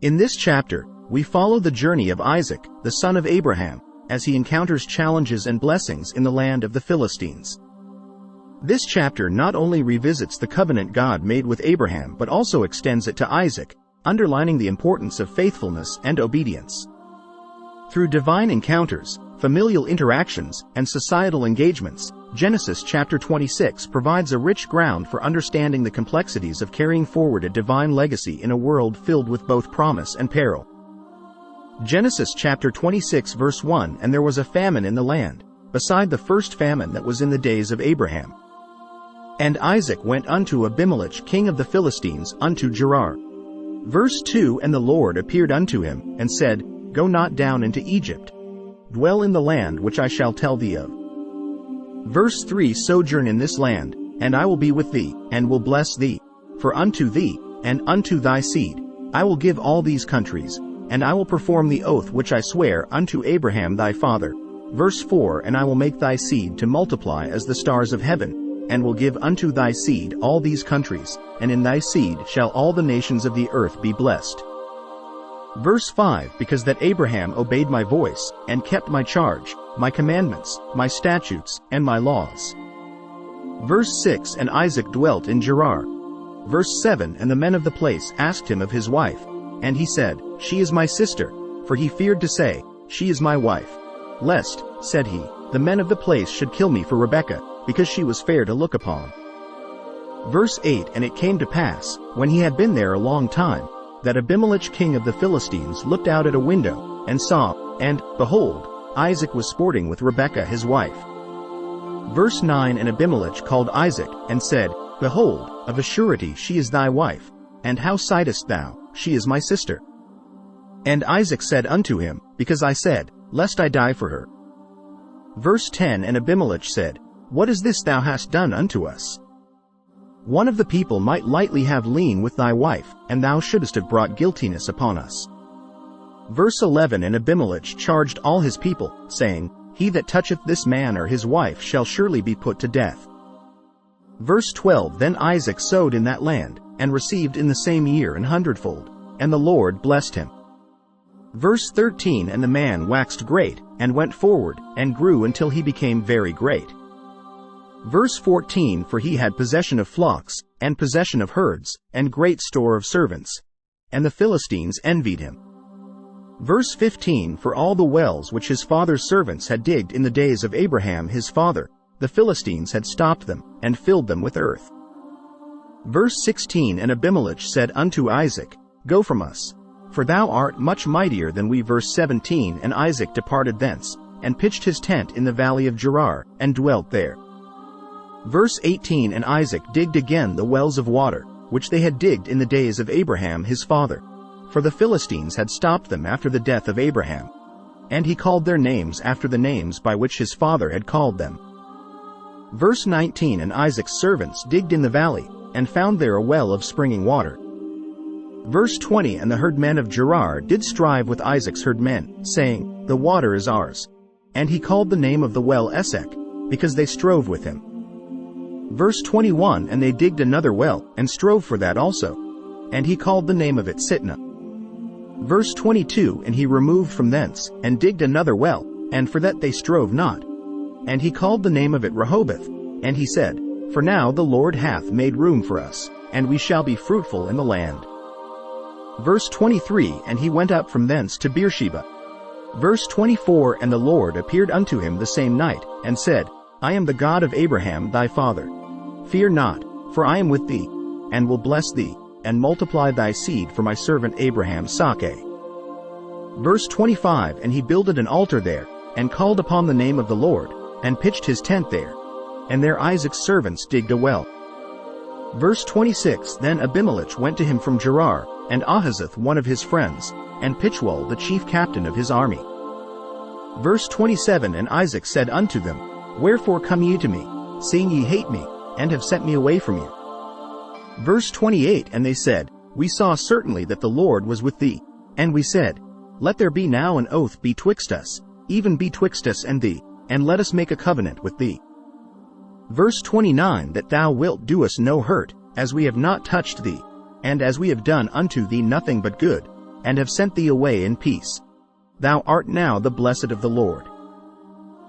In this chapter, we follow the journey of Isaac, the son of Abraham, as he encounters challenges and blessings in the land of the Philistines. This chapter not only revisits the covenant God made with Abraham but also extends it to Isaac, underlining the importance of faithfulness and obedience. Through divine encounters, familial interactions, and societal engagements, Genesis chapter 26 provides a rich ground for understanding the complexities of carrying forward a divine legacy in a world filled with both promise and peril. Genesis chapter 26 verse 1 And there was a famine in the land, beside the first famine that was in the days of Abraham. And Isaac went unto Abimelech king of the Philistines unto Gerar. Verse 2 And the Lord appeared unto him, and said, Go not down into Egypt. Dwell in the land which I shall tell thee of. Verse 3 Sojourn in this land, and I will be with thee, and will bless thee. For unto thee, and unto thy seed, I will give all these countries, and I will perform the oath which I swear unto Abraham thy father. Verse 4 And I will make thy seed to multiply as the stars of heaven, and will give unto thy seed all these countries, and in thy seed shall all the nations of the earth be blessed. Verse 5 Because that Abraham obeyed my voice, and kept my charge, my commandments, my statutes, and my laws. Verse 6 And Isaac dwelt in Gerar. Verse 7 And the men of the place asked him of his wife, and he said, She is my sister, for he feared to say, She is my wife. Lest, said he, the men of the place should kill me for Rebekah, because she was fair to look upon. Verse 8 And it came to pass, when he had been there a long time, that Abimelech king of the Philistines looked out at a window, and saw, and, behold, Isaac was sporting with Rebekah his wife. Verse 9 And Abimelech called Isaac, and said, Behold, of a surety she is thy wife, and how sightest thou, she is my sister? And Isaac said unto him, Because I said, Lest I die for her. Verse 10 And Abimelech said, What is this thou hast done unto us? One of the people might lightly have lain with thy wife, and thou shouldest have brought guiltiness upon us. Verse 11 And Abimelech charged all his people, saying, He that toucheth this man or his wife shall surely be put to death. Verse 12 Then Isaac sowed in that land, and received in the same year an hundredfold, and the Lord blessed him. Verse 13 And the man waxed great, and went forward, and grew until he became very great. Verse 14 For he had possession of flocks, and possession of herds, and great store of servants. And the Philistines envied him. Verse 15 For all the wells which his father's servants had digged in the days of Abraham his father, the Philistines had stopped them, and filled them with earth. Verse 16 And Abimelech said unto Isaac, Go from us, for thou art much mightier than we. Verse 17 And Isaac departed thence, and pitched his tent in the valley of Gerar, and dwelt there. Verse 18 And Isaac digged again the wells of water, which they had digged in the days of Abraham his father, for the Philistines had stopped them after the death of Abraham. And he called their names after the names by which his father had called them. Verse 19 And Isaac's servants digged in the valley, and found there a well of springing water. Verse 20 And the herdmen of Gerar did strive with Isaac's herdmen, saying, The water is ours. And he called the name of the well Esek, because they strove with him. Verse 21 And they digged another well, and strove for that also. And he called the name of it Sitnah. Verse 22 And he removed from thence, and digged another well, and for that they strove not. And he called the name of it Rehoboth. And he said, For now the Lord hath made room for us, and we shall be fruitful in the land. Verse 23 And he went up from thence to Beersheba. Verse 24 And the Lord appeared unto him the same night, and said, I am the God of Abraham thy father. Fear not, for I am with thee, and will bless thee, and multiply thy seed for my servant Abraham's sake. Verse 25 And he builded an altar there, and called upon the name of the Lord, and pitched his tent there. And there Isaac's servants digged a well. Verse 26 Then Abimelech went to him from Gerar, and Ahazeth one of his friends, and Pichwal the chief captain of his army. Verse 27 And Isaac said unto them, Wherefore come ye to me, seeing ye hate me, and have sent me away from you? Verse 28 And they said, We saw certainly that the Lord was with thee. And we said, Let there be now an oath betwixt us, even betwixt us and thee, and let us make a covenant with thee. Verse 29 That thou wilt do us no hurt, as we have not touched thee, and as we have done unto thee nothing but good, and have sent thee away in peace. Thou art now the blessed of the Lord.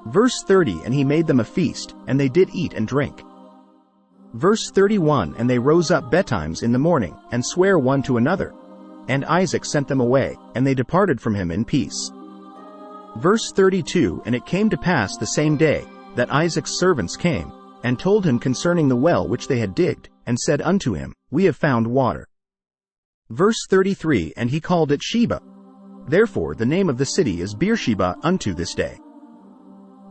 Verse 30, and he made them a feast, and they did eat and drink. Verse 31, and they rose up betimes in the morning, and sware one to another. And Isaac sent them away, and they departed from him in peace. Verse 32, and it came to pass the same day, that Isaac's servants came, and told him concerning the well which they had digged, and said unto him, We have found water. Verse 33, and he called it Sheba. Therefore the name of the city is Beersheba unto this day.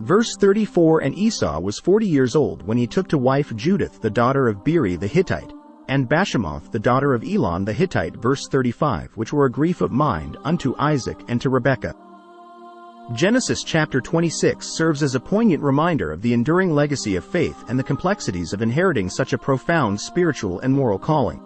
Verse 34, and Esau was 40 years old when he took to wife Judith the daughter of Beeri the Hittite, and Bashemoth the daughter of Elon the Hittite. Verse 35, which were a grief of mind unto Isaac and to Rebekah. Genesis chapter 26 serves as a poignant reminder of the enduring legacy of faith and the complexities of inheriting such a profound spiritual and moral calling.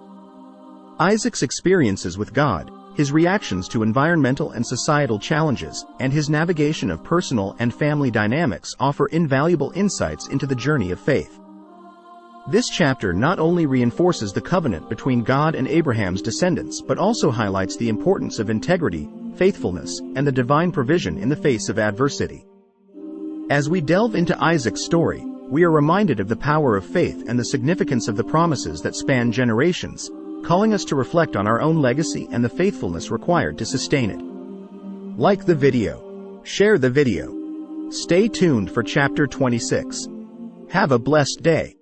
Isaac's experiences with God, his reactions to environmental and societal challenges, and his navigation of personal and family dynamics offer invaluable insights into the journey of faith. This chapter not only reinforces the covenant between God and Abraham's descendants but also highlights the importance of integrity, faithfulness, and the divine provision in the face of adversity. As we delve into Isaac's story, we are reminded of the power of faith and the significance of the promises that span generations, calling us to reflect on our own legacy and the faithfulness required to sustain it. Like the video. Share the video. Stay tuned for chapter 26. Have a blessed day.